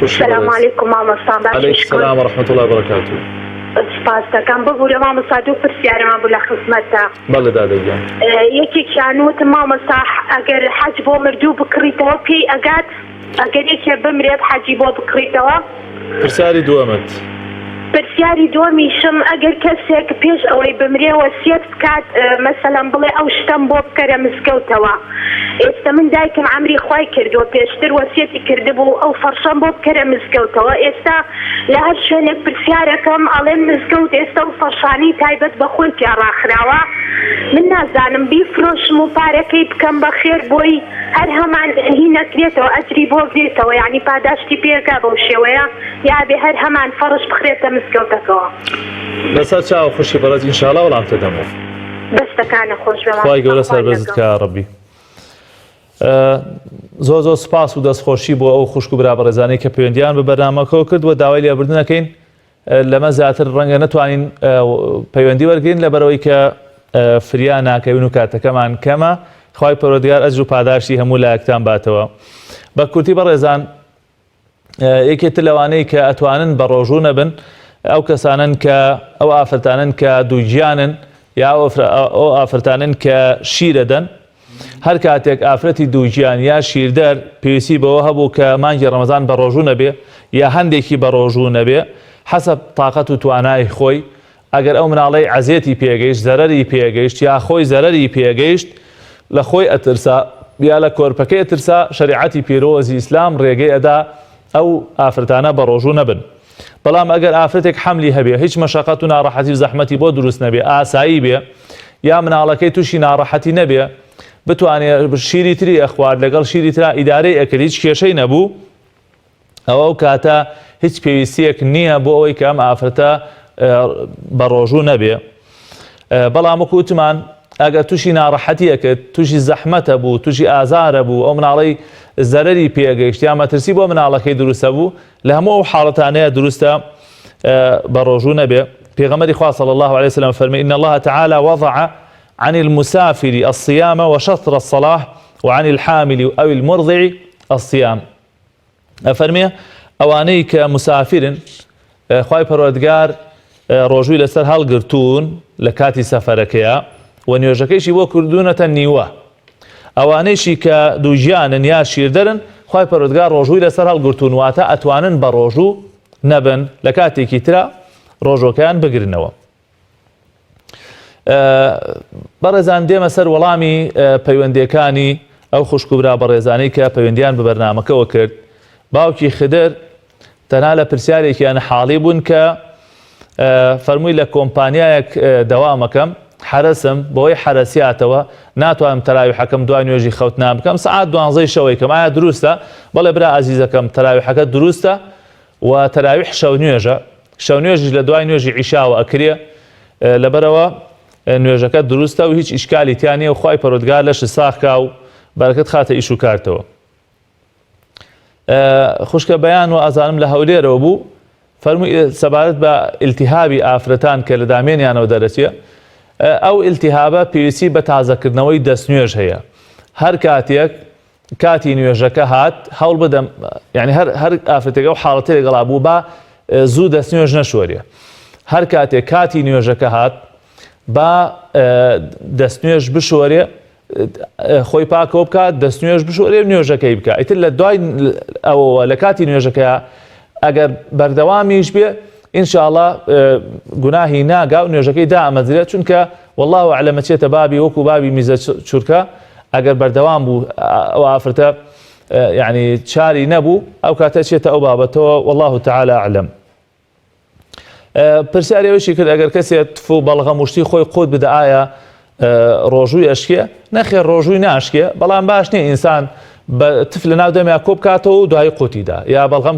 السلام عليكم مامۆستا. عەلەیکم السەلام وەڕەحمەتوڵڵا وبەرەکاتوه. سپاس دەکەم ببوورە مامۆستا دوو پرسیارەمە بوو لە خزمەتە. بەڵێ دادەگیان. یەکێکیان وتم مامۆستا ئەگەر حەج بۆ مردوو بکڕیتەوە پێی ئەگات ئەگەر یەکێ بمرێت حەجی بۆ بکڕیتەوە؟ پرسیاری دووەمت. پرسیاری دووەمیشم ئەگەر کەسێک پێش ئەوەی بمرێ وەسیەت بکات مەسەلەن بڵێ ئەو شتەم بۆ بکەرە مزگەوتەوە. ئێستا من دایکم عەمری خوای کردووە پێشتر وەسیەتی کردبوو ئەو فەرشەم بۆ بکەرە مزگەوتەوە. ئێستا لە هەر شوێنێک پرسیارەکەم ئەڵێن مزگەوت ئێستا و فەرشانی تایبەت بە خۆی ڕاخراوە. من نازانم بیفرۆشم و پارەکەی بکەم بە خێر بۆی هەر هەمان هی نەکرێتەوە ئەجری بۆ بێتەوە یعنی پاداشتی پێکا بەو شێوەیە یا بێ هەر هەمان فەرش بخرێتە مزگەوتەکەەوە. بەسەر چاو خوشی بەڕێز ئینشاڵڵا وەڵامتە دەمەوە. دەستەکانە خۆش بێ. خوای گەورە سەربەرزت کە ڕەبی. زۆ سپاس و دەستخۆشی بۆ ئەو خوشک و برا بەڕێزانەی کە پەیوەندیان بە بەرنامەکەەوە کرد و داوای لێبوردنەکەین لەمە زیاتر ڕەنگە نتوانین پەیوەندی وەرگین لەبەرەوەی کە فریا ناکەوین و کاتەکەمان کەمە. خوای پەروەردگار ئەجر و پاداشی هەموو لایەکتان باتەوە. بە کورتی بەڕێزان، یەکێتر لەوانەی کە ئەتوانن بە ڕۆژوو نەبن ئەو کەسانن کە ئەو ئافرەتانن کە دووگیانن یا ئەو ئافرەتانن کە شیرەدەن. هەر کاتێک ئافرەتی دووگیان یا شیردەر پێویستی بەوە هەبوو کە مانگی ڕەمەزان بە ڕۆژوو نەبێ یا هەندێکی بە ڕۆژوو نەبێ، حەسەب تااقەت و توانای خۆی، ئەگەر ئەو مناڵەی عەزیەتی پێگەیشت، زەرەری پێگەیشت یا خۆی زەرەری پێگەیشت، لە خۆی ئەترسا یا لە کۆرپەکەی ئەترسا، شەریعەتی پیرۆزی ئیسلام ڕێگەی ئەدا ئەو ئافرەتانە بە ڕۆژوو نەبن. بەڵام ئەگەر ئافرەتێک حەملی هەبێ، هیچ مەشەقەت و ناڕەحەتی و زەحمەتی بۆ دروست نەبێ، ئاسایی بێ، یا مناڵەکەی تووشی ناڕەحەتی نەبێ، بتوانێت شیری تری ئەخوارد، لەگەڵ شیری ترا ئیدارەی ئەکرد، هیچ کێشەی نەبوو، ئەو کاتە هیچ پێویستیەک نییە بۆ ئەوەی کە ئەم ئافرەتە بە ڕۆژوو نەبێ. بەڵام وەکو وتمان، ئەگەر تووشی ناڕەحەتی ئەکرد، تووشی زەحمەتە بوو، تووشی ئازارە بوو، ئەو مناڵەی زەرەری پێگەیشت یا مەترسی بۆ مناڵەکەی دروستە بوو، لە هەموو ئەو حاڵەتانەیە دروستە بە ڕۆژوو نەبێ. پێغەمبەری خوا صلی الله عليه وسلم فەرمی: إن الله تعالى وضع عن المسافر الصيام وشطر الصلاة وعن الحامل أو المرضع الصيام. أفرمي ئەوانەی کە مسافرن، خوای پەروەردگار ڕۆژووی لەسەر هەڵگرتوون لە کاتی سەفەرەکەیە و نوێژەکەیشی بۆ کردوونەتە نیوە. ئەوانەیشی کە دووژیانن یا شیردەرن، خوای پەروەردگار ڕۆژووی لەسەر هەڵگرتوون، واتە ئەتوانن بە ڕۆژوو نەبن، لە کاتێکی ترە ڕۆژۆکەیان بگرنەوە. بەڕێزان، دێمە سەر وەڵامی پەیوەندیەکانی ئەو خوشک و برا بەڕێزانەی کە پەیوەندیان بە بەرنامەکەەوە کرد. باوکی خدر تەنها لە پرسیارێکیان حاڵی بوون کە فەرمووی لە کۆمپانیایەک دەوامەکەم، حرەسم، بەوەی حرەسیاتەوە ناتوانم تەراویحەکەم دوای نوێژی خەوتنا بکەم، سەعات 12 شەوەیکەم. ئایا دروستە؟ بەڵێ برا ئازیزەکەم، تەراویحەکە دروستە و تەراویح شەو نوێژە، شەو نوێژیش لە دوای نوێژی عیشاوە ئەکرێ، لەبەرەوە نوێژەکە دروستە و هیچ ئیشکالی تیان نییە و خوای پەروەردگار لەشی ساخکا و بەرەکەت خاتە ئیش و کارتەوە. خوشکە بەیان و ئازانم لە هەولێرەوە بوو، فەرمووی سەبارەت بە ئیلتیهابی ئافرەتان کە لە دامێنیانەوە دەرەچێ، ئەو ئیلتیهابە پێویستی بە تازەکردنەوەی دەستنوێژ هەیە. هەر کاتێک کاتی نوێژەکە هات، هەوڵ بدەم، یعنی هەر ئافرەتێک ئەو حاڵەتە لەگەڵا بوو با زوو دەستنوێژ نەشوەریە. هەر کاتێک کاتی نوێژەکە هات، با دەستنوێژ بشوەرێ، خۆی پاکەوە بکات، دەستنوێژ بشوەرێ، نوێژەکەی بکات. ئیتر لە دوای ئەوەوە لە کاتی نوێژەکە ئەگەر بەردەوامیش بێ، ئینشاءڵڵا گوناهی ناگا و نوێژەکەی دائەمەزرێت، چونکە والله ئەعلەم چێتە بابی وەکو بابی میزە چورکە، ئەگەر بەردەوام بوو ئەو ئافرەتە یعنی چاری نەبوو، ئەو کاتە چێتە ئەو بابەتەوە، والله تعالى ئەعلەم. پرسیارەوەشی کرد ئەگەر کەسێک تف و بەڵغەم وشتی خۆی قوت بدە ئایا ڕۆژووی ئەشکێ؟ نەخێر، ڕۆژووی ناشکێ، بەڵام باش نییە ئینسان بە تف لە ناو دەمیا کۆ بکاتەوە و دوای قوتیدا، یا بەڵغەم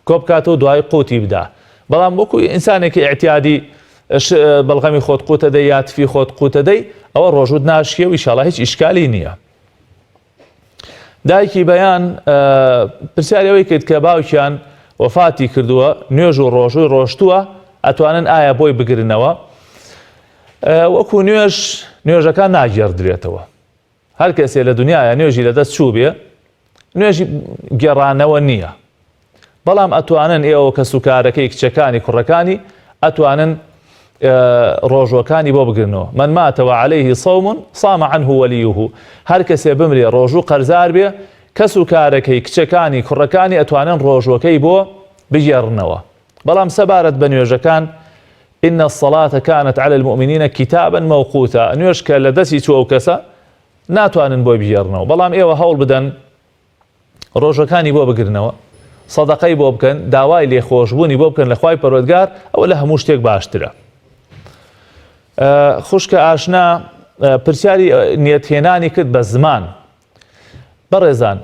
کۆ بکاتەوە دوای قوتی بدا. بەڵام وەکو ئینسانێکی ئەعتیادی بەڵغەمی خۆت قوتە دەی یا تفی خۆت قوتە دەی، ئەوە ڕۆژووت ناشکێ و ئیشاڵڵا هیچ ئیشکالی نییە. دایکی بەیان پرسیارەوەی کرد کە باوکیان وەفاتی کردووە، نوێژ و ڕۆژووی ڕۆشتووە، ئەتوانن ئایا بۆی بگرنەوە؟ وەکو نوێژەکان ناگێڕدرێتەوە. هەر کەسێ لە دنیاە نوێژی لەدەست چوو بێ، نوێژی گێڕانەوە نییە. بەڵام ئەتوانن ئێوە کە سوکارەکەی کچەکانی کوڕەکانی ئەتوانن ڕۆژوەکانی بۆ بگرنەوە. من ماتەوە عەلەیهی صەوم صام عنه وەلیه. هەر کەسێ بمرێ ڕۆژوو قەرزار بێ، کە سوکارەکەی کچەکانی کوڕەکانی ئەتوانن ڕۆژوەکەی بۆ بگێڕنەوە. بەڵام سەبارەت بە نوێژەکان، إن الصلاة كانت على المؤمنين كتابا موقوتا، نوێژ کە لە دەستی چووە و کەسە ناتوانن بۆی بگێڕنەوە. بەڵام ئێوە هەوڵ بدەن ڕۆژەکانی بۆ بگرنەوە، سەدەقەی بۆ بکەن، داوای لێخۆشبوونی بۆ بکەن لە خوای پەروەردگار، ئەوە لە هەموو شتێک باشترە. خوشکە ئاشنا پرسیاری نیەتهێنانی کرد بە زمان. بەڕێزان،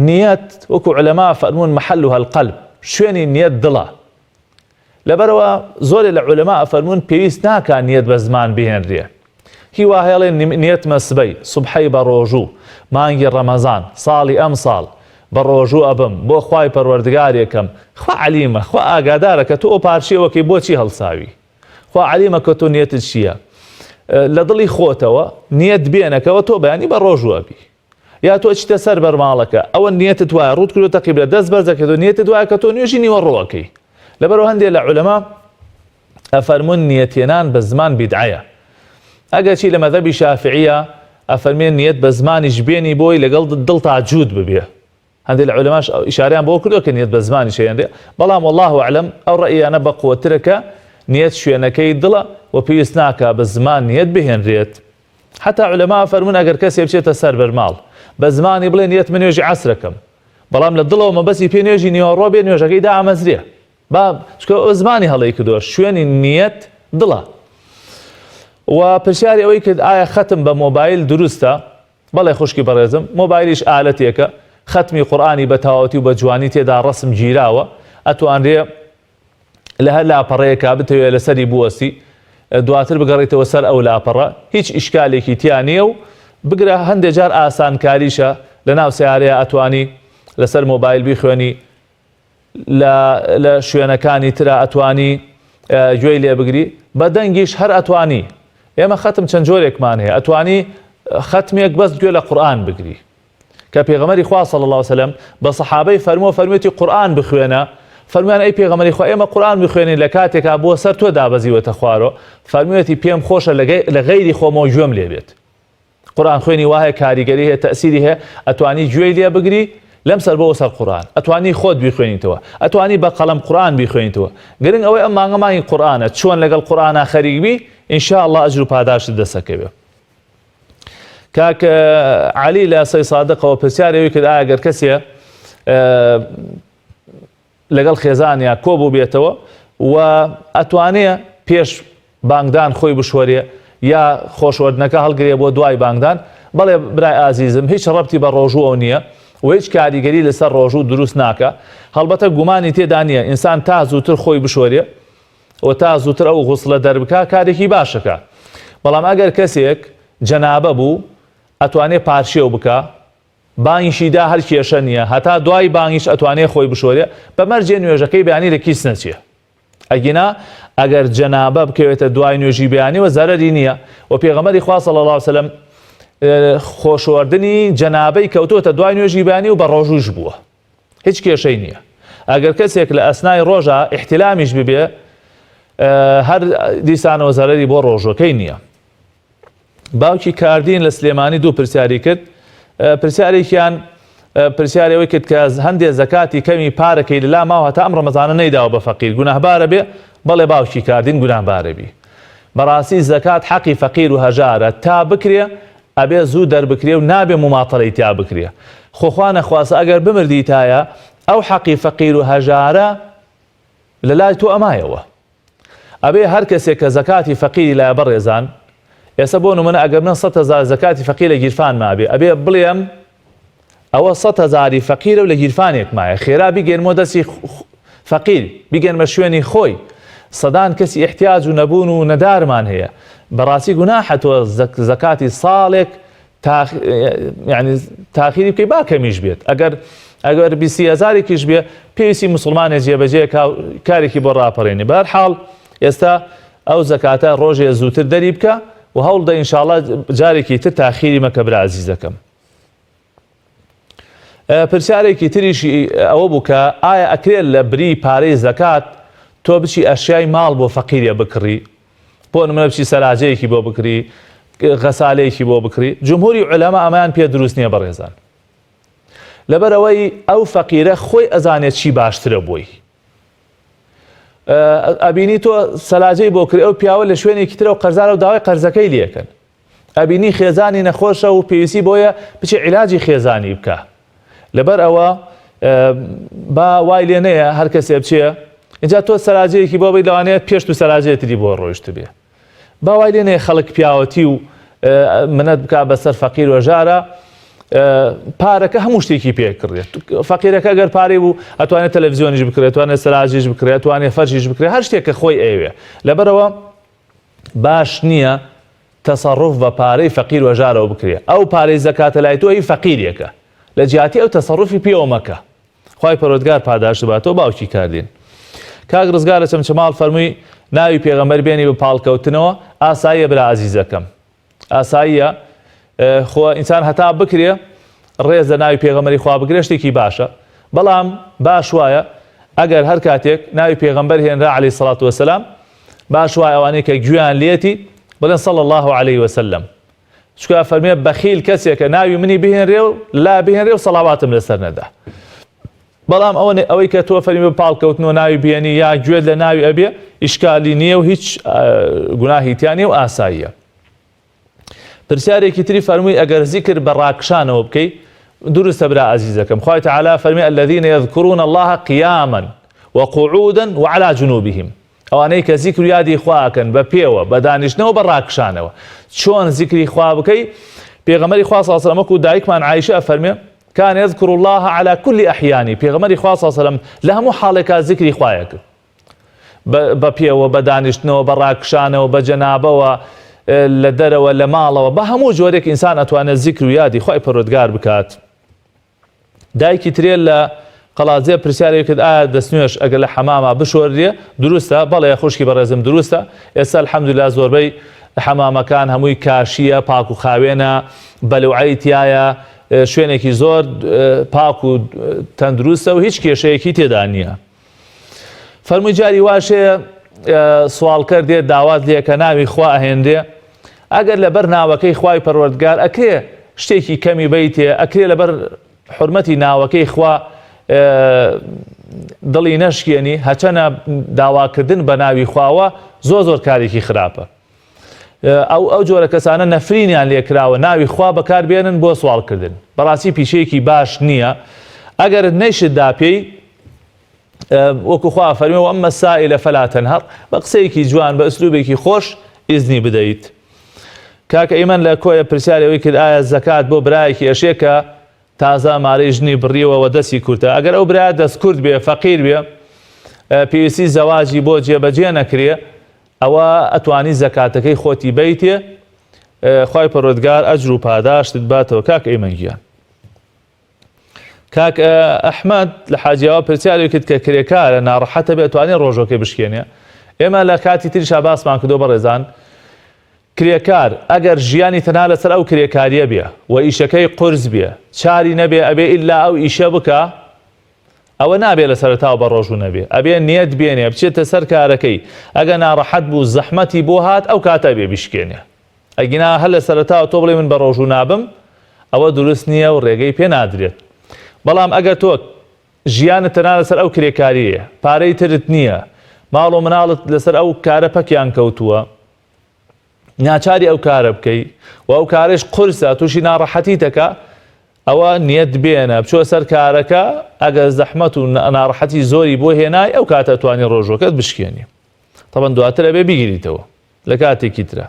نیەت وەکو عولەما فەرموون محلها القەلب، شوێنی نیەت دڵە. لەبەرەوە زۆرێک لە عولەما ئەفەرموون پێویست ناکات نیەت بە زمان بهێنرێ، هیوا هێڵێن نیەتمە سبەی سوبحەی بە ڕۆژوو مانگی ڕەمەزان ساڵی ئەم ساڵ بە ڕۆژوو ئەبم بۆ خوای پەروەردگارێکم خوا عەلیمە خوا ئاگادارە کە تۆ ئەو پارچەیەوەکەی بۆچی هەڵساوی خوا عەلیمە کە تۆ نیەتت چییە لە دڵی خۆتەوە نیەت بێنەکەەوە تۆ بەیانی بە ڕۆژوو ئەبی یا تۆ چتە سەر بەرماڵەکە ئەوە نیەتت وایە ڕوت کردوتە قیبلە دەست بەرزەکەی تۆ نیەتت وایە کە تۆ نوێژی نیوەڕۆەکەی لەبەرەوە هەندێک لە عولەما ئەفەرمون نیەتێنان بە زمان بیدعەیە ئەگەر چی لە مەذهبی شافعیە ئەفەرمێن نیەت بە زمانیش بێنی بۆی لەگەڵ دڵ تا جوود ببێ هەندێک لە عولەماش ئیشاریان بۆ کردو کە نیەت بە زمانی شێندێ بەڵام والله ئەعلەم ئەو ڕەئیانە بە قووەترە کە نیەت شوێنەکەی دڵە و پێویست ناکە بە زمان نیەت بهێنرێت حتا عولەما فەرمون ئەگەر کەسێ بچێتە سەر بەرماڵ بە زمانی بڵێ نیەت من نوێژی عەسرەکەم بەڵام لە دڵەوە مەبەستی پێ نوێژی نیوەڕۆ بێ نوێژەکەی دائەمەزرێ با چکە زمانی هەڵەی کردووە شوێنی نیەت دڵە و پرسیاری ئەوەی کرد ئایا ختم بە مۆبایل دروستە بەڵێ خوشکی بەڕێزم مۆبایلیش ئالەتێکە ختمی قورئانی بە تەواوەتی و بە جوانی تێدا ڕەسم گیراوە ئەتوانرێ لە هەر لاپەڕەیەکا بتەوێت لەسەری بوەستی دواتر بگەڕێتەوە سەر ئەو لاپەڕە هیچ ئیشکالێکی تیا نییە و بگرە هەندێک جار ئاسانکاریشە لە ناو سیارەیە ئەتوانی لەسەر مۆبایل بیخوێنی لە شوێنەکانی ترە ئەتوانی گوێی لێ بگری بە دەنگیش هەر ئەتوانی ئێمە ختم چەند جۆرێکمان هەیە ئەتوانی ختمێک بەس گوێ لە قورئان بگری کە پێغەمبەری خوا صلی الله علیه و سلم بە سەحابەی فەرموویەتی قورئان بخوێنە فەرمویان ئەی پێغەمبەری خوا ئێمە قورئان بخوێنین لە کاتێکا بۆ سەر تۆ دابەزیوەتە خوارەوە فەرموویەتی پێم خۆشە لە غەیری خۆمەوە گوێم لێ بێت قورئان خوێنی وایە کاریگەری هەیە تەئسیری هەیە ئەتوانی گوێی لێ بگری لەم سەر بۆ سەر قورئان ئەتوانی خۆت بیخوێنیتەوە ئەتوانی بە قەڵەم قورئان بیخوێنیتەوە گرنگ ئەوەی ئەم مانگەمانی قورئانە چۆن لەگەڵ قورئانە خەریک بی ئینشاء الله ئەجر و پاداشت دەسەکەوێ کاک عەلی لە سەی سادقەوە پرسیارەوەی کرد ئایا گەر کەسێ لەگەڵ خێزانیا کۆ بوو بێتەوە و ئەتوانێ پێش بانگدان خۆی بشوەرێ یا خۆشوەردنەکە هەڵگرێ بۆ دوای بانگدان بەڵێ برای ئازیزم هیچ ڕەبتی بە ڕۆژوو نییە و هیچ کاریگەری لەسەر ڕۆژوو دروست ناکە هەڵبەتە گومانی تێدا نییە ئینسان تا زووتر خۆی بشوەرێ و تا زووتر ئەو غوسڵە دەربکە کارێکی باشەکە بەڵام ئەگەر کەسێک جەنابە بوو ئەتوانێ پارچێو بکە بانگیشیدا هەر کێشە نییە هەتا دوای بانگیش ئەتوانێ خۆی بشوەرێ بەمەرجێ نوێژەکەی بەیانی لە کیس نەچێ ئەگینا ئەگەر جەنابە بکەوێتە دوای نوێژی بەیانیوە زەرەری نییە و پێغەمبەری خوا صلی الله علیه و سلم خۆشوەردنی جەنابەی کەوتوتە دوای نوێژی بەیانی و بە ڕۆژوش بووە هیچ کێشەی نییە ئەگەر کەسێک لە ئەسنای ڕۆژە احتیلامیش ببێ هەر دیسانەوە زەرەری بۆ ڕۆژەکەی نییە باوکی کاردین لە سلێمانی دوو پرسیاری کرد پرسیارێکیان پرسیارەوەی کرد کە هەندێک زەکاتی کەمی پارەکەی لەلا ماوە هەتا ئەم ڕەمەزانە نەیداوە بە فەقیر گوناهبارە بێ بەڵێ باوکی کاردین گوناهبارە بی بەڕاستی زەکات حەقی فەقیر و هەژارە تا بکرێ ئەبێ زوو دەربکرێ و نابێ مماتەڵەی تیا بکرێ خۆخوا نەخواسە ئەگەر بمردیتایە ئەو حەقی فەقیر و هەژارە لە لای تۆ ئەمایەوە ئەبێ هەر کەسێک کە زەکاتی فەقیری لایە بەڕێزان ئێستا بۆ نمونە ئەگەر من 100,000 زەکاتی فەقیر لە گیرفان مابێ ئەبێ بڵێم ئەوە 100,000 فەقیرە و لە گیرفانێک مایە خێرا بیگەنمەوە دەستی فەقیر بیگەنمە شوێنی خۆی سەدان کەسی احتیاج و نەبوون و نەدارمان هەیە بەڕاستی گوناحە تۆ زەکاتی ساڵێک یعنی تاخیری بکەی با کەمیش بێت ئەگەر 20,000 بێ پێویستی مسلمانێک جێبەجێ کارێکی بۆ ڕاپەڕێنی بە هەر حاڵ ئێستا ئەو زەکاتە ڕۆژێ زووتر دەری بکە و هەوڵ دە ئینشاءڵڵا جارێکی تر تاخیری مەکە برا عەزیزەکەم پرسیارێکی تریشی ئەوە بوو کە ئایا ئەکرێت لە بری پارەی زەکات تۆ بچی ئەشیای ماڵ بۆ فەقیرە بکڕی بۆ نمونە بچی سەلاجەیەکی بۆ بکڕی غەسالەیەکی بۆ بکڕی جمهوری عولەما ئەمەیان پێ دروست نییە بەڕێزان لەبەرەوەی ئەو فەقیرە خۆی ئەزانێت چی باشترە بۆی ئەبینی تۆ سەلاجەی بۆ کڕی ئەو پیاوە لە شوێنێکی ترە و قەرزارە و داوای قەرزەکەی لێکەن ئەبینی خێزانی نەخۆشە و پێویستی بۆیە بچی عیلاجی خێزانی بکە لەبەر ئەوە با وای لێ نەیە هەر کەسێ بچێ اینجا تۆ سەلاجەیەکی بۆ بێت لەوانەیە پێشت و سەلاجەیەتری بۆ ڕۆیشت بێ با وای لێ نەیە خەڵک پیاوەتی و منەت بکا بەسەر فەقیر و ژارە پارەکە هەموو شتێکی پێکڕێت فەقیرەکە گەر پارەی بوو ئەتوانێت تەلەڤیزیۆنیش بکرێت ئەتوانێت سەلاجیش بکرێت ئەتوانێت فەرشیش بکرێت هەر شتێکە خۆی ئەوێ لەبەرەوە باش نییە تەسەڕف بە پارەی فەقیر وەژارەوە بکرێ ئەو پارەی زەکاتە لای تۆ هی فەقیرێکە لە جیاتی ئەو تەسەڕفی پێوە مەکە خوای پەروەردگار پاداش باتەوە باوکی کاردین کاک ڕزگار لە چەمچەماڵ فەرمووی ناوی پێغەمبەر بێنی بە پاڵکەوتنەوە ئاساییە برا عەزیزەکەم ئاساییە خۆ ئینسان هەتا بکرێ ڕێز لە ناوی پێغەمبەری خوا بگرێ شتێکی باشە بەڵام باش وایە ئەگەر هەر کاتێک ناوی پێغەمبەر هێنرا عەلەیهی سەڵات وەسەلام باش وایە ئەوانەی کە گوێیان لێتی بڵێن صلی الله عليه وسلم چکە فەرمێ بەخیل کەسێکە ناوی منی بهێنرێ و لا بهێنرێ و سەڵاواتم لەسەر نەدا بەڵام ئەوەی کە تۆ فەرمی بە پاڵکەوتنەوە ناوی بێنی یا گوێت لە ناوی ئەبێ ئیشکالی نییە و هیچ گوناهی تیان نییە و ئاساییە پرسیارێکی تری فەرمووی ئەگەر زیکر بە ڕاکشانەوە بکەی دروستە برا عەزیزەکەم خوای تەعالا فەرمی الذين يذكرون الله قياما وقعودا وعلى جنوبهم ئەوانەی کە زیکر و یادی خواکەن بە پێوە بە دانیشتنەوە بە ڕاکشانەوە چۆن زیکری خوا بکەی پێغەمبەری خوا صلی الله علیه و سلم و دایکمان عایشە فەرمێ كان يذكر الله على كل أحيانه پێغەمبەری خوا صلی الله علیه و سلم لە هەموو حاڵێکا زیکری خوایە کرد بە پێوە بە دانیشتنەوە بە ڕاکشانەوە بە جەنابەوە لە دەرەوە لە ماڵەوە بە هەموو جۆرێک ئینسان ئەتوانێت زیکر و یادی خوای پەروەردگار بکات دایکی ترێ لە قەڵازێ پرسیارێک کرد ئایا دەستنوێش ئەگەر لە حەماما بشۆردرێ دروستە بەڵێ خوشکی بەڕێزم دروستە ئێستا الحەمدوللا زۆربەی حەمامەکان هەمووی کاشیە پاک و خاوێنە بەلوعەی تایە شوێنێکی زۆر پاک و تەندروستە و هیچ کێشەیەکی تێدا نییە فەرمووی جاری واشەیە سوالکەر دێت داوات لێ کە ناوی خوا ئەهێندێ ئەگەر لەبەر ناوەکەی خوای پەروەردگار ئەکرێ شتێکی کەمی بیتێ ئەکرێ لەبەر حورمەتی ناوەکەی خوا دڵی نەشکێنی هەچەنە داواکردن بە ناوی خواوە زۆر کارێکی خراپە ئەو جۆرە کەسانە نەفرینیان لێکراوە ناوی خوا بەکاربێنن بۆ سوالکردن بەڕاستی پیشەیەکی باش نییە ئەگەر نەیشتدا پێی وەکو خوا فەرمێ وەئەمە السائیلە فەلا تەنهەڕ بە قسەیەکی جوان بە ئوسلوبێکی خۆش ئیزنی بدەیت کاکە ئیمەن لە کۆیە پرسیارەوەی کرد ئایا زەکات بۆ برایەکی ئەشێ کە تازە مارەی ژنی بڕیەوە دەستی کورتە ئەگەر ئەو برایە دەست کورت بێ فەقیر بێ پێویستی زەواجی بۆ جێبەجێ نەکرێ ئەوە ئەتوانی زەکاتەکەی خۆتی بیتێ خوای پەروەردگار ئەجر و پاداشتت باتەوە کاک ئەیمەن گیان کاک ئەحمەد لە حاجیەوە پرسیارێک کرد کە کرێکارە ناڕەحەتە بێ ئەتوانێت ڕۆژۆکەی بشکێنێ ئێمە لە کاتی تریشا باسمان کردۆ بەڕێزان کرێکار ئەگەر ژیانی تەنها لەسەر ئەو کرێکاریە بێ و ئیشەکەی قورس بێ چاری نەبێ ئەبێ ئیلا ئەو ئیشە بکە ئەوە نابێ لە سەرەتاوە بە ڕۆژوو نەبێ ئەبێ نیەت بێنێ بچێتە سەر کارەکەی ئەگە ناڕەحەت بوو زەحمەتی بۆ هات ئەو کاتە بێ بشکێنێ ئەگینا هەر لە سەرەتاوە تۆ بڵێ من بە ڕۆژوو نابم ئەوە دروست نییە و ڕێگەی پێ نادرێت بەڵام ئەگەر تۆ ژیانت تەنها لەسەر ئەو کرێکاریە پارەی ترت نییە ماڵ و مناڵت لەسەر ئەو کارە پەکیان کەوتووە ناچاری ئەو کارە بکەی و ئەو کارش قورسە تووشی ناڕەحەتی دەکا ئەوە نیەت بێنە بچۆ سەر کارەکە ئەگەر زەحمەت و ناڕەحەتی زۆری بۆ هێنای ئەو کاتە توانی ڕۆژۆکەت بشکێنی تەبەن دواتر ئەبێ بیگریتەوە لە کاتێکی ترە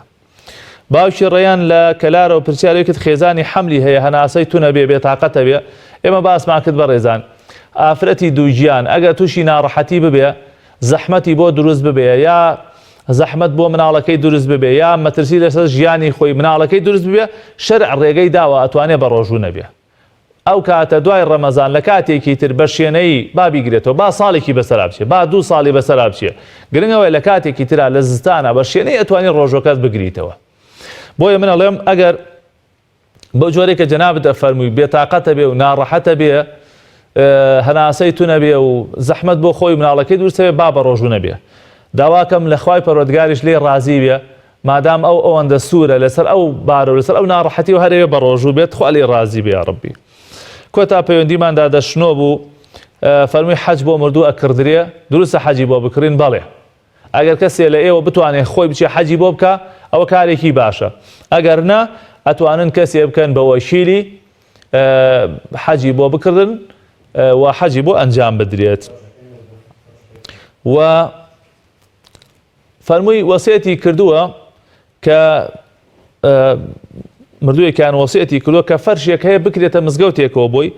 باوکی ڕێیان لە کەلارەوە پرسیارێکت خێزانی حەملی هەیە هەناسەی تو نەبێ بێتاقەتە بێ ئێمە باسمان کرد بە ڕێزان ئافرەتی دووگیان ئەگەر تووشی ناڕەحەتی ببێ زەحمەتی بۆ دروست ببێ یا زەحمەت بۆ مناڵەکەی دروست ببێ یا مەترسی لەسەر ژیانی خۆی مناڵەکەی دروست ببێ شەرع ڕێگەی داوە ئەتوانێ بە ڕۆژوو نەبێ ئەو کاتە دوای ڕەمەزان لە کاتێکی تر بە شوێنەی بابیگرێتەوە با ساڵێکی بەسەرا بچێ با 2 ساڵی بەسەرا بچێ گرنگەوەی لە کاتێکی ترا لە زستانە بە شوێنەی ئەتوانی ڕۆژۆکەت بگریتەوە بۆیە من ئەڵێم ئەگەر بۆ جۆرێکە جەنابت ئەفەرمووی بێتاقەتە بێ و ناڕەحەتە بێ هەناسەی تو نەبێ و زەحمەت بۆ خۆی مناڵەکەی دروستە بێ با بە ڕۆژوو نەبێ داواکەم لە خوای پەروەردگاریش لێ ڕازی بێ مادام ئەو ئەوەندە سوورە لەسەر ئەو بارە و لەسەر ئەو ناڕەحەتی و هەرەوێ بە ڕۆژوو بێت خوا لێ ڕازی بێ یا ڕەبی کۆتا پەیوەندیماندا دەشنۆ بوو فەرمووی حەج بۆ مردوو ئەکردرێ دروستە حەجی بۆ بکڕین بەڵێ ئەگەر کەسێ لە ئێوە بتوانێت خۆی بچێ حەجی بۆ بکە ئەوە کارێکی باشە ئەگەر نە ئەتوانن کەسێ بکەن بە وەشیلی حەجی بۆ بکردن و حەجی بۆ ئەنجام بدرێت و فەرمووی وەسیەتی کردووە کە مردوویەکیان وەسیەتی کردووە کە فەرشێک هەیە بکرێتە مزگەوتێکەوە بۆی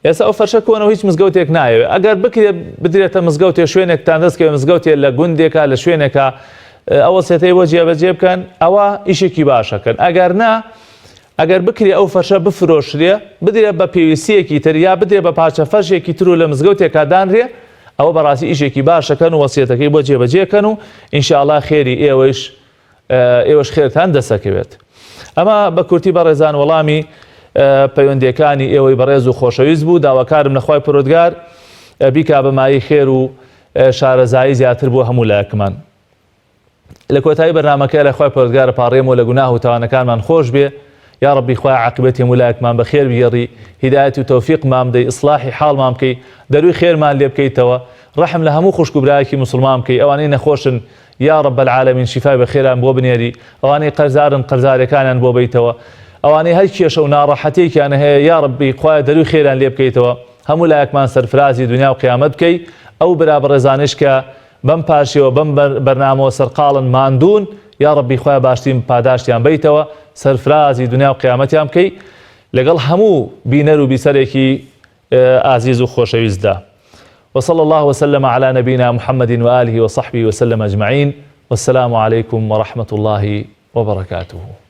ئێستا ئەو فەرشە کۆنەوە هیچ مزگەوتێک نایەوێت ئەگەر بکرێت بدرێتە مزگەوتێ شوێنێکتان دەستکەوێت مزگەوتێ لە گوندێکە لە شوێنێکە ئەو وەسیەتەی بۆ جێبەجێ بکەن ئەوە ئیشێکی باشەکەن ئەگەر نا ئەگەر بکری ئەو فەرشە بفرۆشرێ بدرێ بە پێویستیەکی تر یا بدرێ بە پاچە فەرشێکی تر و لە مزگەوتێکا دانرێ ئەوە بەڕاستی ئیشێکی باشەکەن و وەسیەتەکەی بۆ جێبەجێکەن و ئینشاءالله خێری ئێوەش خێرتان دەسەکەوێت. ئەمە بە کورتی بەڕێزان وەڵامی پەیوەندیەکانی ئێوەی بەڕێز و خۆشەویست بوو. داواکارم لەخوای پەروەردگار بیکا بەمایی خێر و شارەزایی زیاتر بۆ هەموو لایەکمان. لە کۆتایی بەرنامەکە لەخوای پەروەردگار پاڕێم و لە گوناه و تاوانەکانمان خۆش بێ. یا ربی خوای عاقبەتی هەموو لایەکمان بە خێر بگێڕی، هیدایەت و تەوفیقمان بدەی، ئیسلاحی حاڵمان بکەی، دەروی خێرمان لێ بکەیتەوە، ڕەحم لە هەموو خوشک و برایەکی موسڵمان بکەی، ئەوانەی نەخۆشن یا رب العالمین شیفای بە خێران بۆ بنێری، ئەوانەی قەرزارن قەرزارەکانیان بۆ بیتەوە، ئەوانەی هەر کێشە و ناڕەحەتێکیان هەیە یا ربی خوای دەروی خێران لێ بکەیتەوە، هەموو لایەکمان سەرفرازی دنیا و قیامەت بکەی. ئەو برا بەڕێزانش کە بەم پاشیەوە بەم بەرنامەوە سەرقاڵن ماندوون یا ربی خوای باشترین پاداشتیان بیتەوە، سەرفرازی دنیا و قیامەتیان بکەی لەگەڵ هەموو بینەر و بیسەرێکی ئازیز و خۆشەویستدا. وصلى الله وسلم على نبينا محمد وآله وصحبه وسلم أجمعين والسلام عليكم ورحمة الله وبركاته.